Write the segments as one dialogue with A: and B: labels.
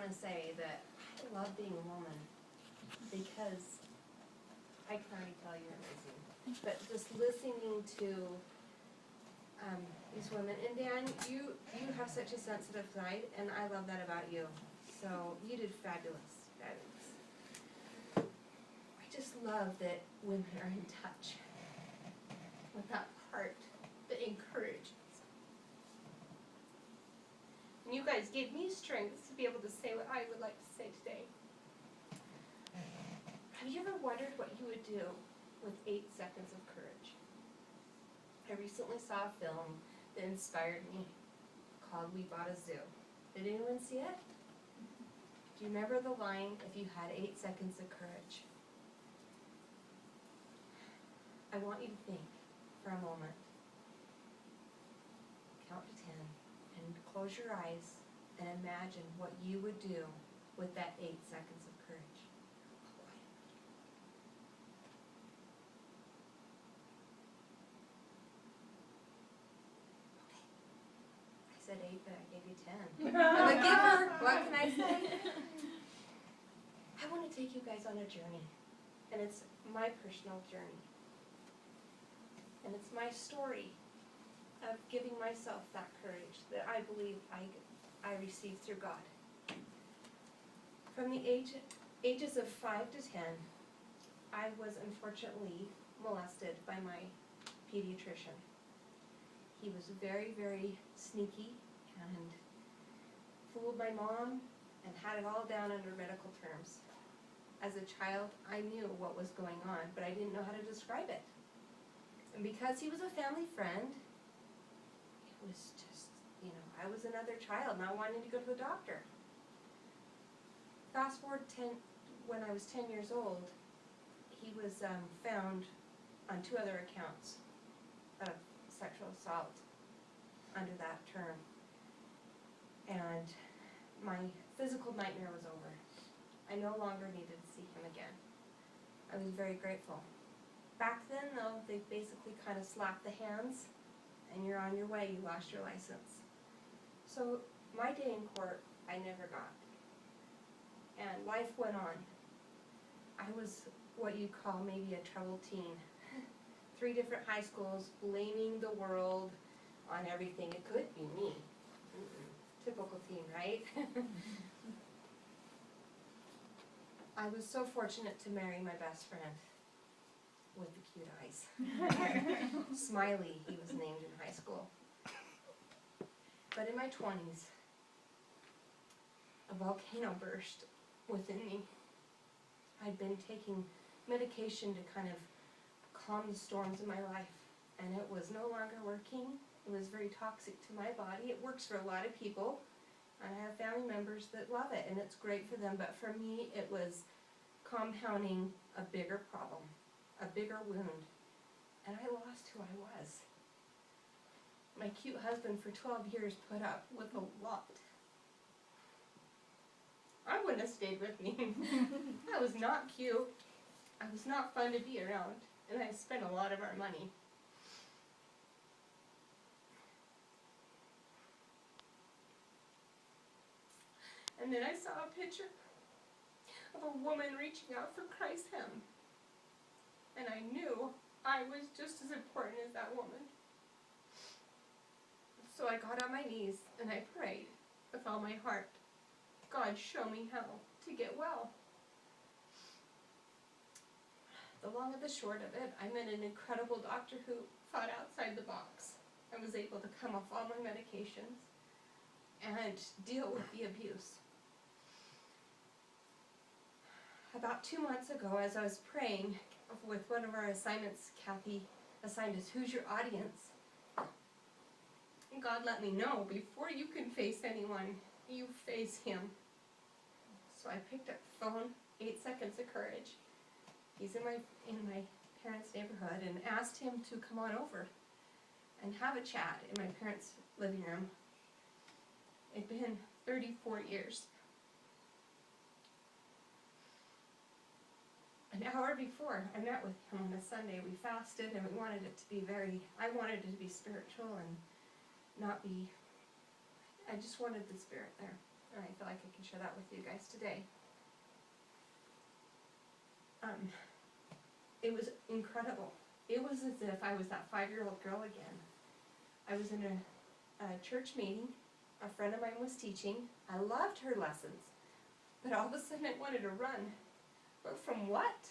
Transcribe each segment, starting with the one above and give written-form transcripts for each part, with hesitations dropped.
A: want to say that I love being a woman because I can already tell you're amazing. But just listening to these women, and Dan, you have such a sensitive side, and I love that about you. So you did fabulous, fabulous. I just love that women are in touch with that part that encourages. And you guys gave me strength to be able to say what I would like to say today. Have you ever wondered what you would do with 8 seconds of courage? I recently saw a film that inspired me called We Bought a Zoo. Did anyone see it? Do you remember the line, if you had 8 seconds of courage? I want you to think for a moment. Count to 10 and close your eyes and imagine what you would do with that 8 seconds of courage. I said 8, but I gave you 10. I'm a giver. What can I say? I want to take you guys on a journey, and it's my personal journey. And it's my story of giving myself that courage that I believe I received through God. From the ages of 5 to 10, I was unfortunately molested by my pediatrician. He was very, very sneaky and fooled my mom and had it all down under medical terms. As a child, I knew what was going on, but I didn't know how to describe it. And because he was a family friend, it was just, I was another child not wanting to go to the doctor. Fast forward when I was 10 years old, he was found on 2 other accounts of sexual assault under that term. And my physical nightmare was over. I no longer needed to see him again. I was very grateful. Back then, though, they basically kind of slapped the hands, and you're on your way, you lost your license. So my day in court, I never got. And life went on. I was what you'd call maybe a troubled teen. 3 different high schools, blaming the world on everything. It could be me. Typical teen, right? I was so fortunate to marry my best friend with the cute eyes. Smiley, he was named in high school. But in my 20s, a volcano burst within me. I'd been taking medication to kind of calm the storms in my life, and it was no longer working. It was very toxic to my body. It works for a lot of people. I have family members that love it, and it's great for them, but for me, it was compounding a bigger problem, a bigger wound, and I lost who I was. My cute husband for 12 years put up with a lot. I wouldn't have stayed with me. I was not cute. I was not fun to be around, and I spent a lot of our money. And then I saw a picture of a woman reaching out for Christ's hem. And I knew I was just as important as that woman. So I got on my knees and I prayed with all my heart, God, show me how to get well. The long and the short of it, I met an incredible doctor who thought outside the box. I was able to come off all my medications and deal with the abuse. About 2 months ago, as I was praying with one of our assignments, Kathy assigned us, who's your audience? And God let me know, before you can face anyone, you face him. So I picked up the phone, 8 seconds of courage. He's in my parents' neighborhood, and asked him to come on over and have a chat in my parents' living room. It'd been 34 years. An hour before, I met with him on a Sunday. We fasted, and we wanted it to be I wanted it to be spiritual and not be, I just wanted the Spirit there. and I feel like I can share that with you guys today. It was incredible. It was as if I was that 5-year-old girl again. I was in a church meeting. A friend of mine was teaching. I loved her lessons, but all of a sudden I wanted to run. But from what?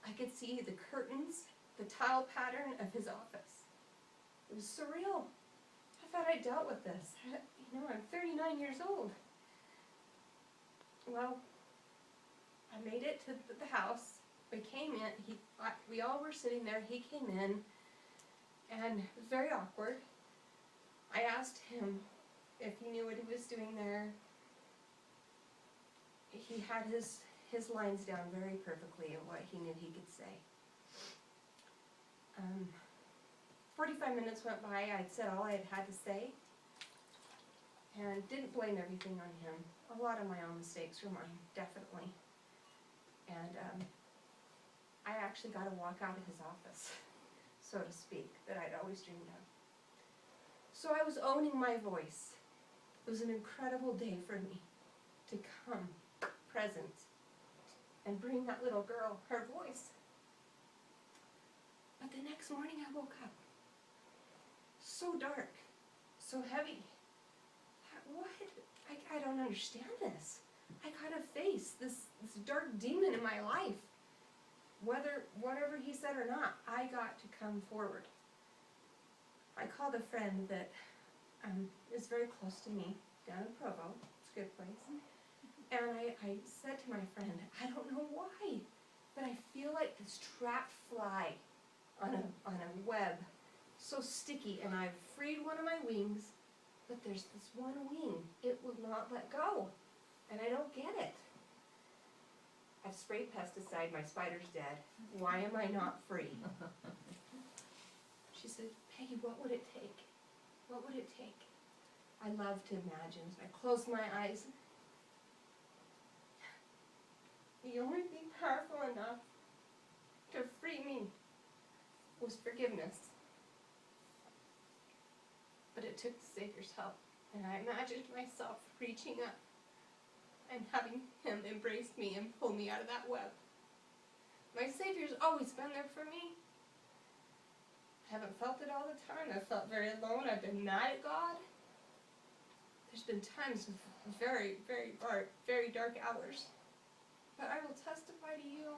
A: I could see the curtains, the tile pattern of his office. It was surreal. I thought I dealt with this. You know, I'm 39 years old. Well, I made it to the house. We came in. We all were sitting there. He came in, and it was very awkward. I asked him if he knew what he was doing there. He had his lines down very perfectly of what he knew he could say. 45 minutes went by. I'd said all I had to say, and didn't blame everything on him. A lot of my own mistakes were mine, definitely. And I actually got to walk out of his office, so to speak, that I'd always dreamed of. So I was owning my voice. It was an incredible day for me to come present and bring that little girl her voice. But the next morning I woke up so dark, so heavy. What? I don't understand this. I gotta face this dark demon in my life. Whatever he said or not, I got to come forward. I called a friend that is very close to me down in Provo. It's a good place. And I said to my friend, I don't know why, but I feel like this trapped fly on a web, so sticky, and I've freed one of my wings, but there's this one wing. It will not let go, and I don't get it. I've sprayed pesticide, my spider's dead. Why am I not free? She said, Peggy, what would it take? What would it take? I love to imagine. So I closed my eyes. The only thing powerful enough to free me was forgiveness. But it took the Savior's help. And I imagined myself reaching up and having him embrace me and pull me out of that web. My Savior's always been there for me. I haven't felt it all the time. I've felt very alone. I've been mad at God. There's been times of very, very dark hours. But I will testify to you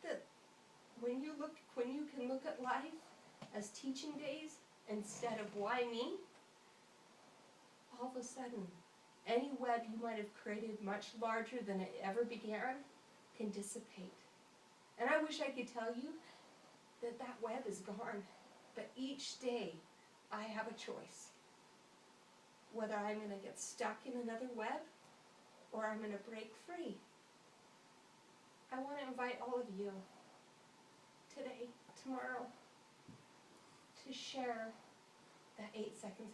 A: that when you can look at life as teaching days instead of why me, all of a sudden, any web you might have created much larger than it ever began can dissipate. And I wish I could tell you that web is gone. But each day, I have a choice. Whether I'm going to get stuck in another web or I'm going to break free. I want to invite all of you today, tomorrow, to share that 8 seconds